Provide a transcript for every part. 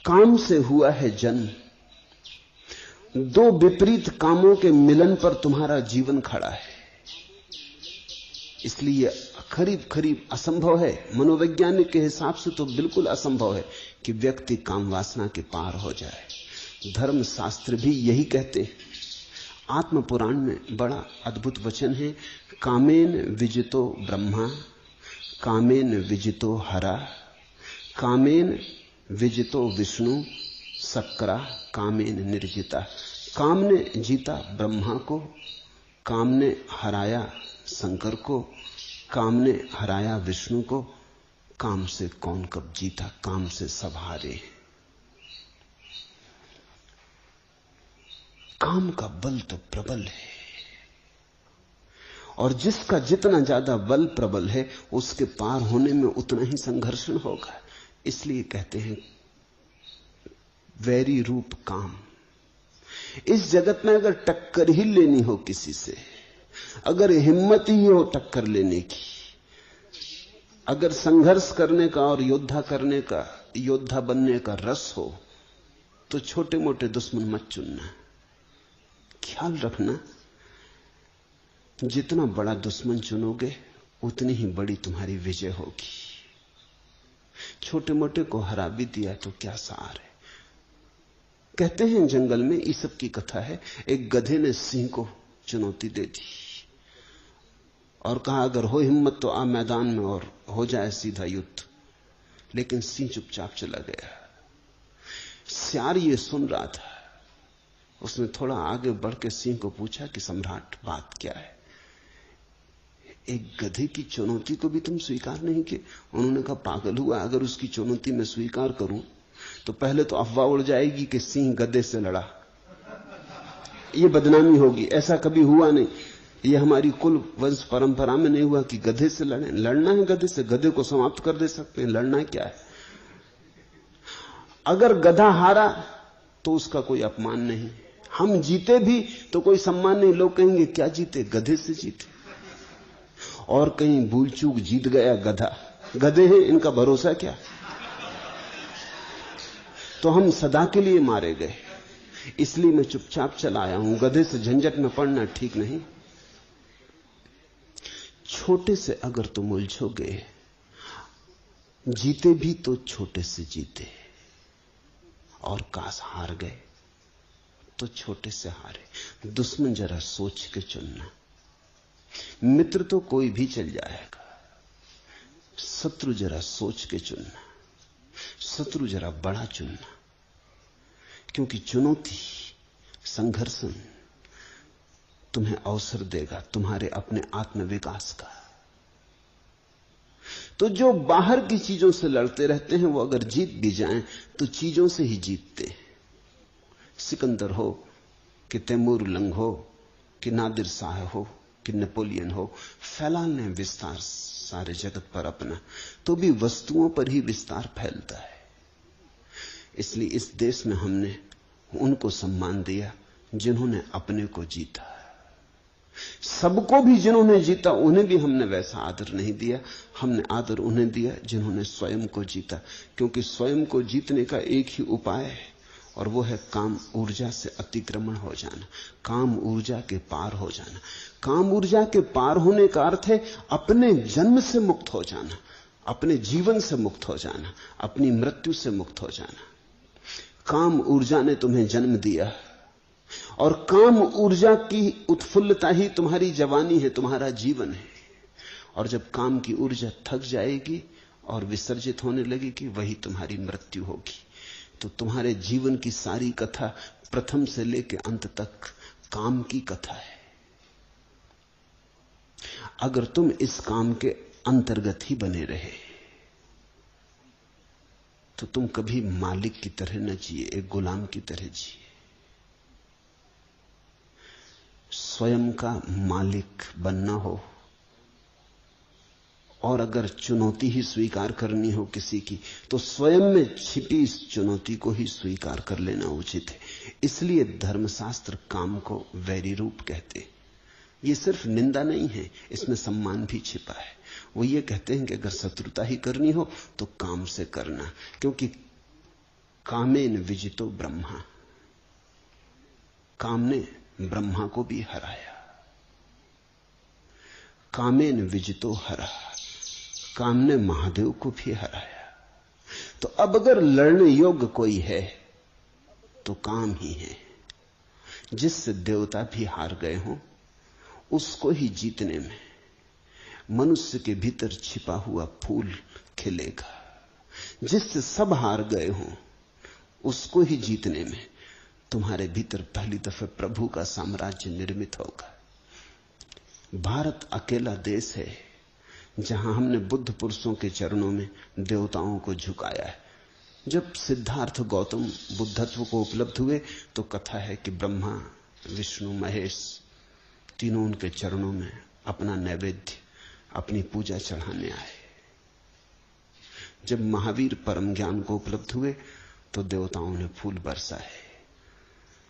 काम से हुआ है जन्म। दो विपरीत कामों के मिलन पर तुम्हारा जीवन खड़ा है। इसलिए करीब करीब असंभव है, मनोवैज्ञानिक के हिसाब से तो बिल्कुल असंभव है कि व्यक्ति काम वासना के पार हो जाए। धर्म शास्त्र भी यही कहते हैं। आत्म पुराण में बड़ा अद्भुत वचन है, कामेन विजितो ब्रह्मा कामेन विजितो हरा कामेन विजितो विष्णु सक्रा कामेन निर्जिता। काम ने जीता ब्रह्मा को, काम ने हराया शंकर को, काम ने हराया विष्णु को। काम से कौन कब जीता? काम से सब हारे। काम का बल तो प्रबल है, और जिसका जितना ज्यादा बल प्रबल है उसके पार होने में उतना ही संघर्षण होगा। इसलिए कहते हैं वैरी रूप काम। इस जगत में अगर टक्कर ही लेनी हो किसी से, अगर हिम्मत ही हो टक्कर लेने की, अगर संघर्ष करने का और योद्धा करने का, योद्धा बनने का रस हो, तो छोटे मोटे दुश्मन मत चुनना। ख्याल रखना, जितना बड़ा दुश्मन चुनोगे उतनी ही बड़ी तुम्हारी विजय होगी। छोटे मोटे को हरा भी दिया तो क्या सार है। कहते हैं जंगल में, ईसप की कथा है, एक गधे ने सिंह को चुनौती दे दी और कहा अगर हो हिम्मत तो आ मैदान में और हो जाए सीधा युद्ध। लेकिन सिंह चुपचाप चला गया। सियार ये सुन रहा था। उसने थोड़ा आगे बढ़ के सिंह को पूछा कि सम्राट बात क्या है? एक गधे की चुनौती को भी तुम स्वीकार नहीं किए? उन्होंने कहा पागल हुआ, अगर उसकी चुनौती मैं स्वीकार करूं तो पहले तो अफवाह उड़ जाएगी कि सिंह गधे से लड़ा, ये बदनामी होगी। ऐसा कभी हुआ नहीं, ये हमारी कुल वंश परंपरा में नहीं हुआ कि गधे से लड़े। लड़ना है गधे से, गधे को समाप्त कर दे सकते हैं, लड़ना क्या है। अगर गधा हारा तो उसका कोई अपमान नहीं, हम जीते भी तो कोई सम्मान नहीं। लोग कहेंगे क्या जीते? गधे से जीते। और कहीं भूल चूक जीत गया गधा, गधे हैं इनका भरोसा क्या? तो हम सदा के लिए मारे गए। इसलिए मैं चुपचाप चला आया हूं। गधे से झंझट में पड़ना ठीक नहीं। छोटे से अगर तुम उलझोगे, जीते भी तो छोटे से जीते, और काश हार गए तो छोटे से हारे। दुश्मन जरा सोच के चुनना। मित्र तो कोई भी चल जाएगा, शत्रु जरा सोच के चुनना। शत्रु जरा बड़ा चुनना, क्योंकि चुनौती, संघर्षण तुम्हें अवसर देगा तुम्हारे अपने आत्मविकास का। तो जो बाहर की चीजों से लड़ते रहते हैं वो अगर जीत भी जाएं तो चीजों से ही जीतते। सिकंदर हो कि तैमूर लंग हो कि नादिर शाह हो कि नेपोलियन हो, फैलान ने विस्तार सारे जगत पर अपना, तो भी वस्तुओं पर ही विस्तार फैलता है। इसलिए इस देश में हमने उनको सम्मान दिया जिन्होंने अपने को जीता। सबको भी जिन्होंने जीता उन्हें भी हमने वैसा आदर नहीं दिया। हमने आदर उन्हें दिया जिन्होंने स्वयं को जीता, क्योंकि स्वयं को जीतने का एक ही उपाय है, और वो है काम ऊर्जा से अतिक्रमण हो जाना, काम ऊर्जा के पार हो जाना। काम ऊर्जा के पार होने का अर्थ है अपने जन्म से मुक्त हो जाना, अपने जीवन से मुक्त हो जाना, अपनी मृत्यु से मुक्त हो जाना। काम ऊर्जा ने तुम्हें जन्म दिया, और काम ऊर्जा की उत्फुल्लता ही तुम्हारी जवानी है, तुम्हारा जीवन है। और जब काम की ऊर्जा थक जाएगी और विसर्जित होने लगेगी, वही तुम्हारी मृत्यु होगी। तो तुम्हारे जीवन की सारी कथा प्रथम से लेकर अंत तक काम की कथा है। अगर तुम इस काम के अंतर्गत ही बने रहे तो तुम कभी मालिक की तरह न जिए, एक गुलाम की तरह जिए। स्वयं का मालिक बनना हो, और अगर चुनौती ही स्वीकार करनी हो किसी की, तो स्वयं में छिपी इस चुनौती को ही स्वीकार कर लेना उचित है। इसलिए धर्मशास्त्र काम को वैरी रूप कहते। ये सिर्फ निंदा नहीं है, इसमें सम्मान भी छिपा है। वो ये कहते हैं कि अगर शत्रुता ही करनी हो तो काम से करना, क्योंकि कामेन विजितो ब्रह्मा, काम ने ब्रह्मा को भी हराया। कामेन विजितो हरा, काम ने महादेव को भी हराया। तो अब अगर लड़ने योग्य कोई है तो काम ही है। जिससे देवता भी हार गए हों, उसको ही जीतने में मनुष्य के भीतर छिपा हुआ फूल खिलेगा। जिससे सब हार गए हों, उसको ही जीतने में तुम्हारे भीतर पहली दफे प्रभु का साम्राज्य निर्मित होगा। भारत अकेला देश है जहां हमने बुद्ध पुरुषों के चरणों में देवताओं को झुकाया है। जब सिद्धार्थ गौतम बुद्धत्व को उपलब्ध हुए तो कथा है कि ब्रह्मा, विष्णु, महेश तीनों उनके चरणों में अपना नैवेद्य, अपनी पूजा चढ़ाने आए। जब महावीर परम ज्ञान को उपलब्ध हुए तो देवताओं ने फूल बरसाए।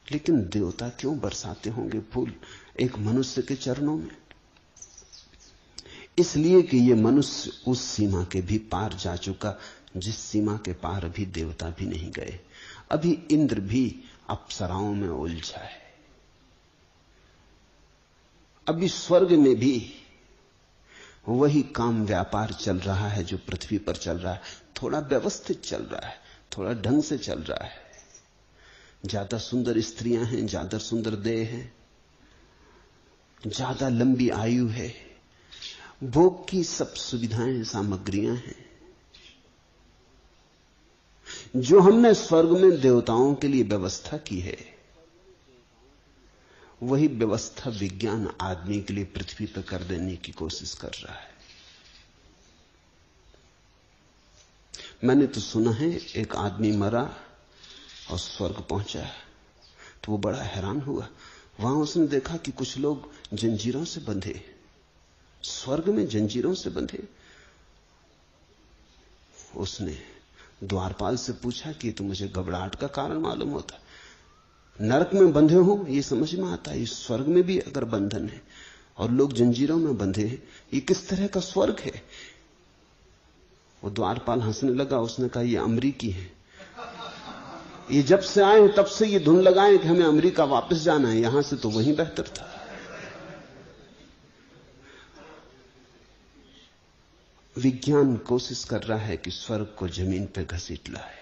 लेकिन देवता क्यों बरसाते होंगे फूल एक मनुष्य के चरणों में? इसलिए कि ये मनुष्य उस सीमा के भी पार जा चुका जिस सीमा के पार अभी देवता भी नहीं गए। अभी इंद्र भी अप्सराओं में उलझा है। अभी स्वर्ग में भी वही काम व्यापार चल रहा है जो पृथ्वी पर चल रहा है। थोड़ा व्यवस्थित चल रहा है, थोड़ा ढंग से चल रहा है। ज्यादा सुंदर स्त्रियां हैं, ज्यादा सुंदर देह है, ज्यादा लंबी आयु है, भोग की सब सुविधाएं, सामग्रियां हैं। जो हमने स्वर्ग में देवताओं के लिए व्यवस्था की है, वही व्यवस्था विज्ञान आदमी के लिए पृथ्वी पर कर देने की कोशिश कर रहा है। मैंने तो सुना है एक आदमी मरा और स्वर्ग पहुंचा, तो वो बड़ा हैरान हुआ। वहां उसने देखा कि कुछ लोग जंजीरों से बंधे, स्वर्ग में जंजीरों से बंधे। उसने द्वारपाल से पूछा कि तो मुझे घबराहट का कारण मालूम होता, नरक में बंधे हो ये समझ में आता है, इस स्वर्ग में भी अगर बंधन है और लोग जंजीरों में बंधे हैं, ये किस तरह का स्वर्ग है? वो द्वारपाल हंसने लगा। उसने कहा ये अमरीकी है, ये जब से आए तब से ये धुन लगाए कि हमें अमेरिका वापस जाना है, यहां से तो वहीं बेहतर था। विज्ञान कोशिश कर रहा है कि स्वर्ग को जमीन पर घसीट लाए,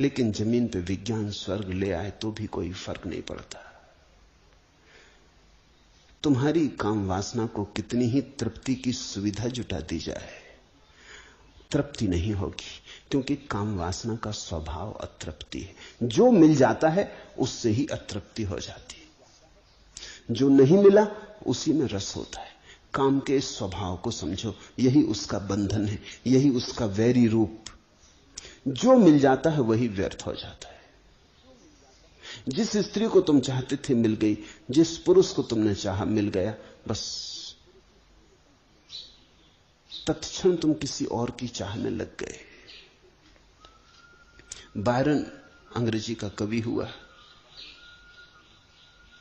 लेकिन जमीन पे विज्ञान स्वर्ग ले आए तो भी कोई फर्क नहीं पड़ता। तुम्हारी काम वासना को कितनी ही तृप्ति की सुविधा जुटा दी जाए, तृप्ति नहीं होगी, क्योंकि काम वासना का स्वभाव अतृप्ति है। जो मिल जाता है उससे ही अतृप्ति हो जाती है, जो नहीं मिला उसी में रस होता है। काम के स्वभाव को समझो, यही उसका बंधन है, यही उसका वैरी रूप। जो मिल जाता है वही व्यर्थ हो जाता है। जिस स्त्री को तुम चाहते थे मिल गई, जिस पुरुष को तुमने चाहा मिल गया, बस तत्क्षण तुम किसी और की चाह में लग गए। बायरन अंग्रेजी का कवि हुआ,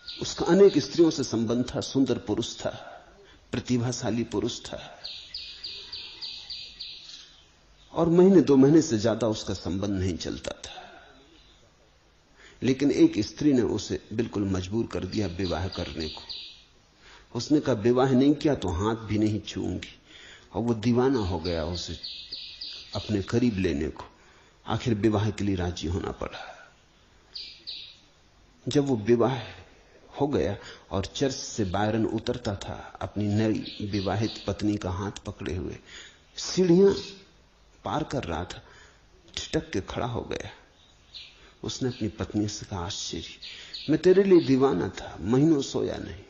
उसका अनेक स्त्रियों से संबंध था, सुंदर पुरुष था, प्रतिभाशाली पुरुष था, और महीने दो महीने से ज्यादा उसका संबंध नहीं चलता था। लेकिन एक स्त्री ने उसे बिल्कुल मजबूर कर दिया विवाह करने को। उसने कहा विवाह नहीं किया तो हाथ भी नहीं छूऊंगी, और वो दीवाना हो गया उसे अपने करीब लेने को। आखिर विवाह के लिए राजी होना पड़ा। जब वो विवाह हो गया और चर्च से बायरन उतरता था अपनी नई विवाहित पत्नी का हाथ पकड़े हुए, सीढ़ियां पार कर रहा था, ठिठक के खड़ा हो गया। उसने अपनी पत्नी से कहा, आश्चर्य, मैं तेरे लिए दीवाना था, महीनों सोया नहीं,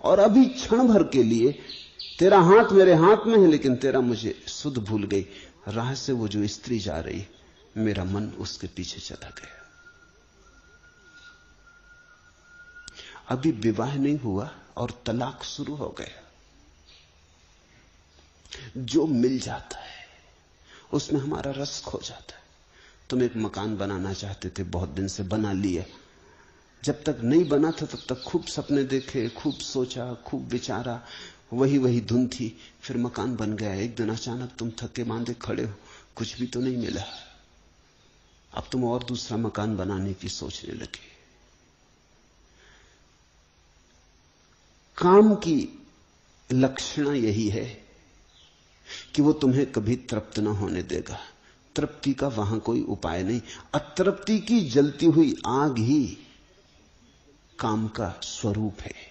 और अभी क्षण भर के लिए तेरा हाथ मेरे हाथ में है, लेकिन तेरा मुझे सुध भूल गई। राह से वो जो स्त्री जा रही, मेरा मन उसके पीछे चला गया। अभी विवाह नहीं हुआ और तलाक शुरू हो गया। जो मिल जाता है उसमें हमारा रस खो जाता है। तुम एक मकान बनाना चाहते थे, बहुत दिन से बना लिया, जब तक नहीं बना था तब तक खूब सपने देखे, खूब सोचा, खूब विचारा, वही धुन थी। फिर मकान बन गया। एक दिन अचानक तुम थके मांदे खड़े हो, कुछ भी तो नहीं मिला, अब तुम और दूसरा मकान बनाने की सोचने लगे। काम की लक्षण यही है कि वो तुम्हें कभी तृप्त न होने देगा। तृप्ति का वहां कोई उपाय नहीं। अतृप्ति की जलती हुई आग ही काम का स्वरूप है।